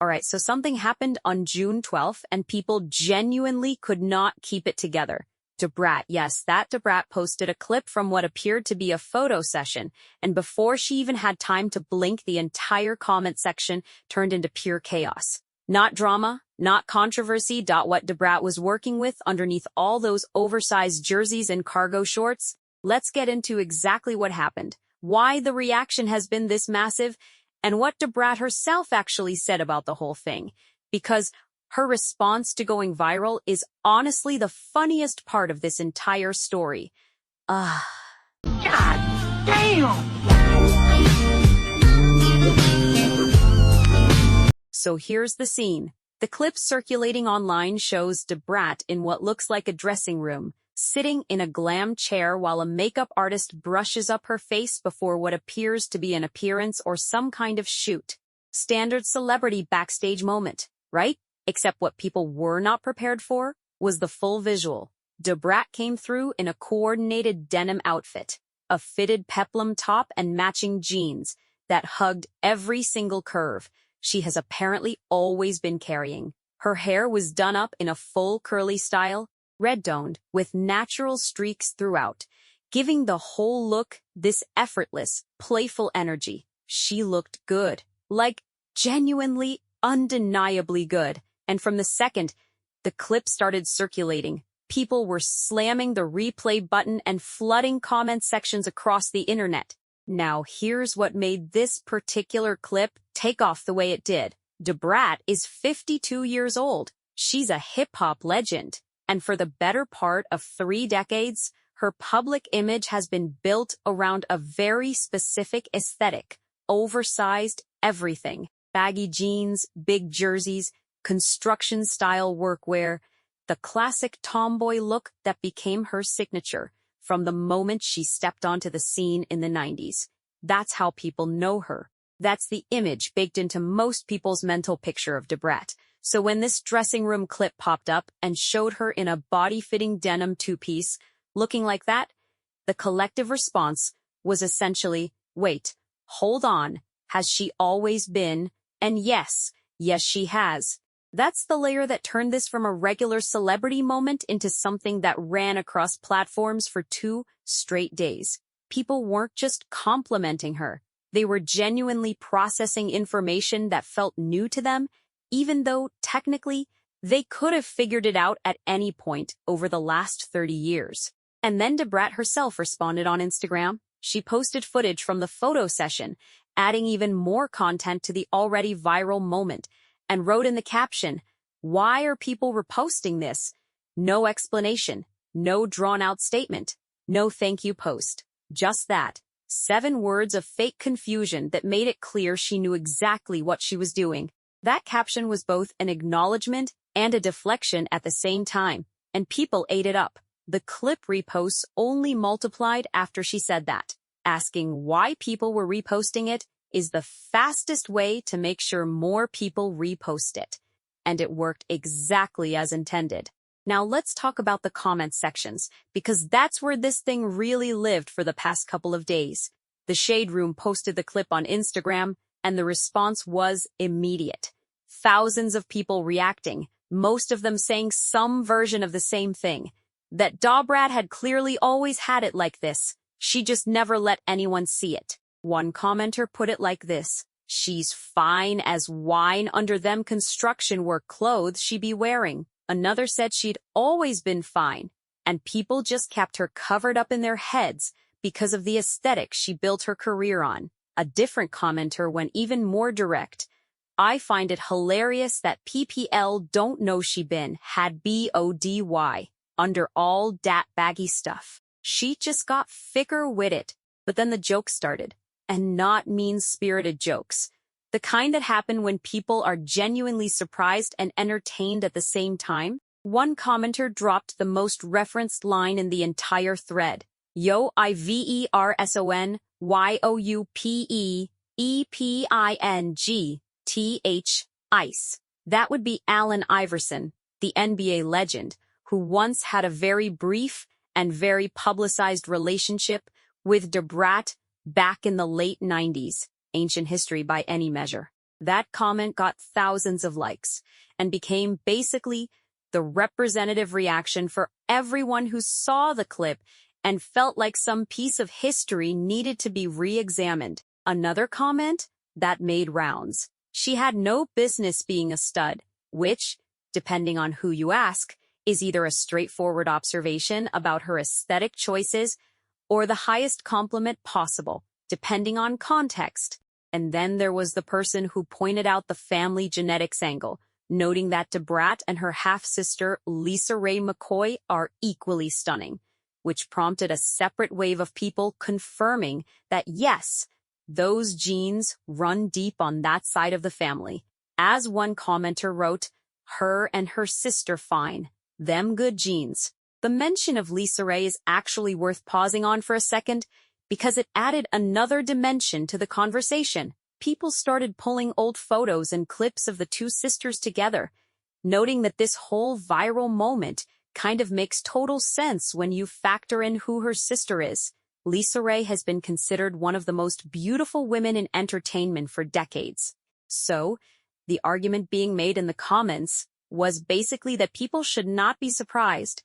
All right, so something happened on June 12th, and people genuinely could not keep it together. Brat, yes, that Brat posted a clip from what appeared to be a photo session, and before she even had time to blink, the entire comment section turned into pure chaos. Not drama, not controversy. What Brat was working with underneath all those oversized jerseys and cargo shorts? Let's get into exactly what happened, why the reaction has been this massive, and what Brat herself actually said about the whole thing. Because her response to going viral is honestly the funniest part of this entire story. God damn! So here's the scene. The clip circulating online shows Brat in what looks like a dressing room, sitting in a glam chair while a makeup artist brushes up her face before what appears to be an appearance or some kind of shoot. Standard celebrity backstage moment, right? Except what people were not prepared for was the full visual. Brat came through in a coordinated denim outfit, a fitted peplum top and matching jeans that hugged every single curve she has apparently always been carrying. Her hair was done up in a full curly style, red-toned, with natural streaks throughout, giving the whole look this effortless, playful energy. She looked good, like genuinely, undeniably good. And from the second the clip started circulating, people were slamming the replay button and flooding comment sections across the internet. Now here's what made this particular clip take off the way it did. Brat is 52 years old. She's a hip-hop legend. And for the better part of 3 decades, her public image has been built around a very specific aesthetic. Oversized everything. Baggy jeans, big jerseys, construction-style workwear. The classic tomboy look that became her signature from the moment she stepped onto the scene in the 90s. That's how people know her. That's the image baked into most people's mental picture of Brat. So when this dressing room clip popped up and showed her in a body-fitting denim two-piece, looking like that, the collective response was essentially, wait, hold on, has she always been? And yes, she has. That's the layer that turned this from a regular celebrity moment into something that ran across platforms for 2 straight days. People weren't just complimenting her. They were genuinely processing information that felt new to them, even though, technically, they could have figured it out at any point over the last 30 years. And then Brat herself responded on Instagram. She posted footage from the photo session, adding even more content to the already viral moment, and wrote in the caption, "Why are people reposting this?" No explanation, no drawn-out statement, no thank you post. Just that. 7 words of fake confusion that made it clear she knew exactly what she was doing. That caption was both an acknowledgement and a deflection at the same time, and people ate it up. The clip reposts only multiplied after she said that. Asking why people were reposting it is the fastest way to make sure more people repost it. And it worked exactly as intended. Now let's talk about the comment sections, because that's where this thing really lived for the past couple of days. The Shade Room posted the clip on Instagram, and the response was immediate. Thousands of people reacting, most of them saying some version of the same thing. That Brat had clearly always had it like this. She just never let anyone see it. One commenter put it like this: "She's fine as wine under them construction work clothes she be wearing." Another said she'd always been fine, and people just kept her covered up in their heads because of the aesthetic she built her career on. A different commenter went even more direct: "I find it hilarious that PPL don't know she been had BODY under all dat baggy stuff. She just got thicker with it." But then the jokes started. And not mean-spirited jokes. The kind that happen when people are genuinely surprised and entertained at the same time. One commenter dropped the most referenced line in the entire thread. "Yo Iverson YOUPEEPINGTH ICE." That would be Allen Iverson, the NBA legend, who once had a very brief and very publicized relationship with Brat back in the late 90s, ancient history by any measure. That comment got thousands of likes and became basically the representative reaction for everyone who saw the clip and felt like some piece of history needed to be re-examined. Another comment that made rounds. She had no business being a stud, which, depending on who you ask, is either a straightforward observation about her aesthetic choices or the highest compliment possible, depending on context. And then there was the person who pointed out the family genetics angle, noting that Brat and her half-sister Lisa Ray McCoy are equally stunning, which prompted a separate wave of people confirming that yes, those genes run deep on that side of the family. As one commenter wrote, her and her sister fine, them good genes. The mention of Lisa Ray is actually worth pausing on for a second because it added another dimension to the conversation. People started pulling old photos and clips of the two sisters together, noting that this whole viral moment kind of makes total sense when you factor in who her sister is. Lisa Ray has been considered one of the most beautiful women in entertainment for decades. So, the argument being made in the comments was basically that people should not be surprised,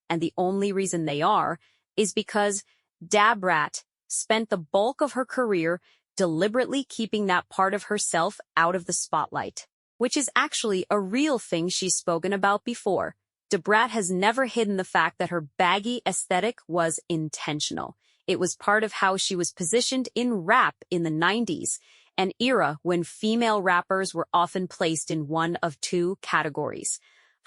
and the only reason they are is because Brat spent the bulk of her career deliberately keeping that part of herself out of the spotlight, which is actually a real thing she's spoken about before. Brat has never hidden the fact that her baggy aesthetic was intentional. It was part of how she was positioned in rap in the 90s, an era when female rappers were often placed in one of two categories: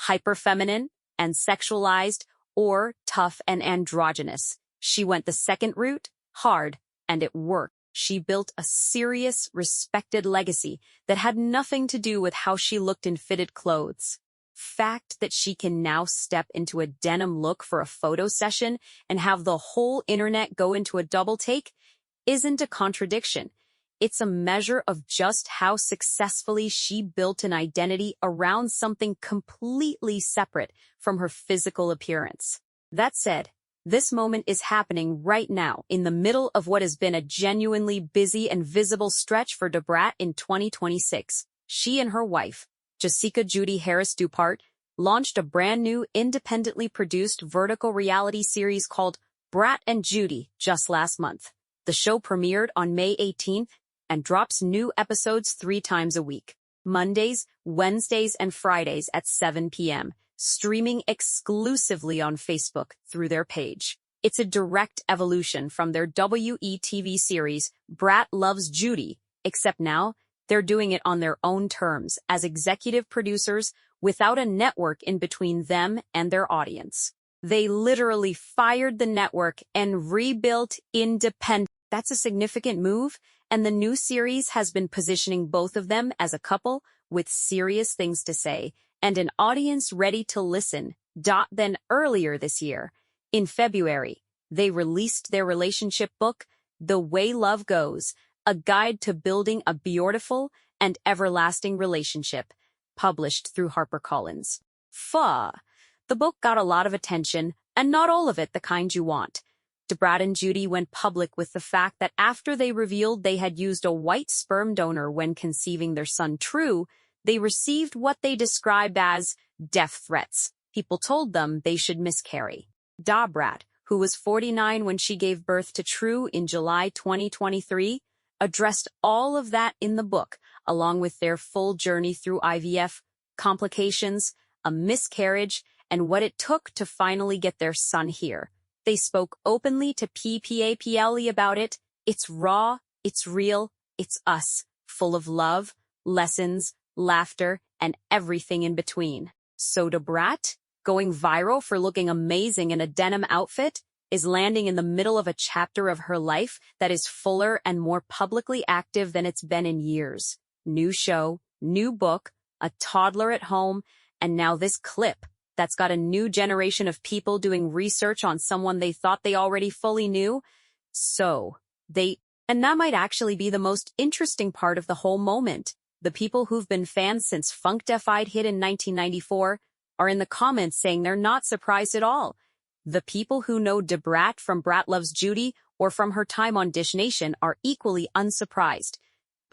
hyperfeminine and sexualized, or tough and androgynous. She went the second route, hard, and it worked. She built a serious, respected legacy that had nothing to do with how she looked in fitted clothes. Fact that she can now step into a denim look for a photo session and have the whole internet go into a double take isn't a contradiction. It's a measure of just how successfully she built an identity around something completely separate from her physical appearance. That said, this moment is happening right now in the middle of what has been a genuinely busy and visible stretch for Brat in 2026. She and her wife, Jessica Judy Harris Dupart, launched a brand new independently produced vertical reality series called Brat and Judy just last month. The show premiered on May 18th and drops new episodes 3 times a week, Mondays, Wednesdays, and Fridays at 7 p.m., streaming exclusively on Facebook through their page. It's a direct evolution from their WeTV series, Brat Loves Judy, except now they're doing it on their own terms as executive producers without a network in between them and their audience. They literally fired the network and rebuilt independent. That's a significant move, and the new series has been positioning both of them as a couple with serious things to say and an audience ready to listen. Then earlier this year, in February, they released their relationship book, The Way Love Goes, a guide to building a beautiful and everlasting relationship, published through HarperCollins. The book got a lot of attention, and not all of it the kind you want. Brat and Judy went public with the fact that after they revealed they had used a white sperm donor when conceiving their son True, they received what they described as death threats. People told them they should miscarry. Brat, who was 49 when she gave birth to True in July 2023, addressed all of that in the book, along with their full journey through IVF, complications, a miscarriage, and what it took to finally get their son here. They spoke openly to PPAPLE about it. It's raw, it's real, it's us, full of love, lessons, laughter, and everything in between. So Brat, going viral for looking amazing in a denim outfit, is landing in the middle of a chapter of her life that is fuller and more publicly active than it's been in years. New show, new book, a toddler at home, and now this clip that's got a new generation of people doing research on someone they thought they already fully knew. And that might actually be the most interesting part of the whole moment. The people who've been fans since Funk Defied hit in 1994 are in the comments saying they're not surprised at all. The people who know Brat from Brat Loves Judy or from her time on Dish Nation are equally unsurprised.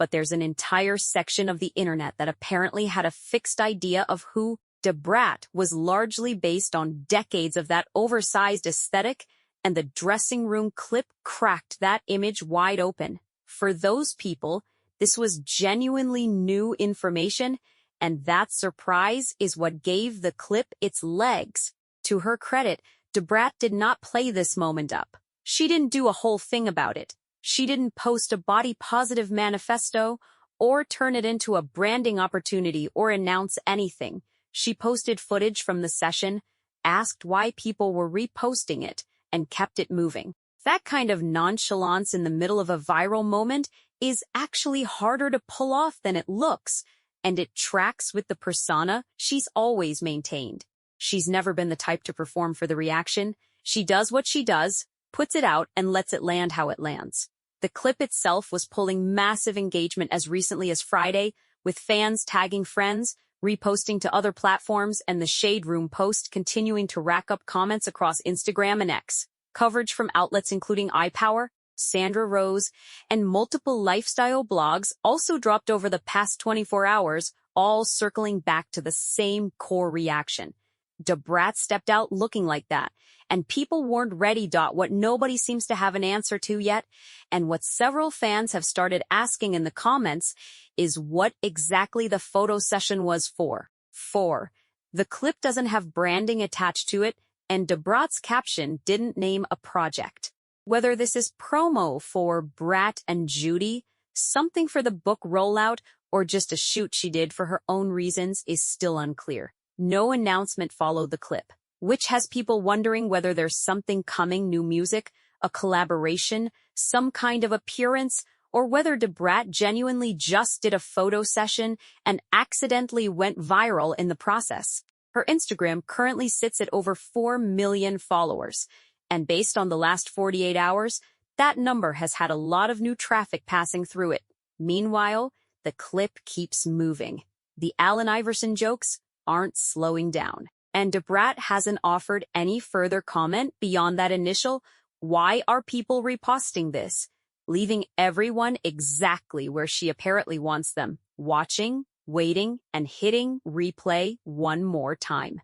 but there's an entire section of the internet that apparently had a fixed idea of who Brat was, largely based on decades of that oversized aesthetic, and the dressing room clip cracked that image wide open. For those people, this was genuinely new information, and that surprise is what gave the clip its legs. To her credit, Brat did not play this moment up. She didn't do a whole thing about it. She didn't post a body-positive manifesto or turn it into a branding opportunity or announce anything. She posted footage from the session, asked why people were reposting it, and kept it moving. That kind of nonchalance in the middle of a viral moment is actually harder to pull off than it looks, and it tracks with the persona she's always maintained. She's never been the type to perform for the reaction. She does what she does, puts it out, and lets it land how it lands. The clip itself was pulling massive engagement as recently as Friday, with fans tagging friends, reposting to other platforms, and the Shade Room post continuing to rack up comments across Instagram and X. Coverage from outlets including iPower, Sandra Rose, and multiple lifestyle blogs also dropped over the past 24 hours, all circling back to the same core reaction. Brat stepped out looking like that, and people weren't ready. What nobody seems to have an answer to yet, and what several fans have started asking in the comments, is what exactly the photo session was for. The clip doesn't have branding attached to it, and Brat's caption didn't name a project. Whether this is promo for Brat and Judy, something for the book rollout, or just a shoot she did for her own reasons is still unclear. No announcement followed the clip, which has people wondering whether there's something coming: new music, a collaboration, some kind of appearance, or whether Brat genuinely just did a photo session and accidentally went viral in the process. Her Instagram currently sits at over 4 million followers, and based on the last 48 hours, that number has had a lot of new traffic passing through it. Meanwhile, the clip keeps moving. The Allen Iverson jokes aren't slowing down, and Brat hasn't offered any further comment beyond that initial "why are people reposting this?", leaving everyone exactly where she apparently wants them, watching, waiting, and hitting replay one more time.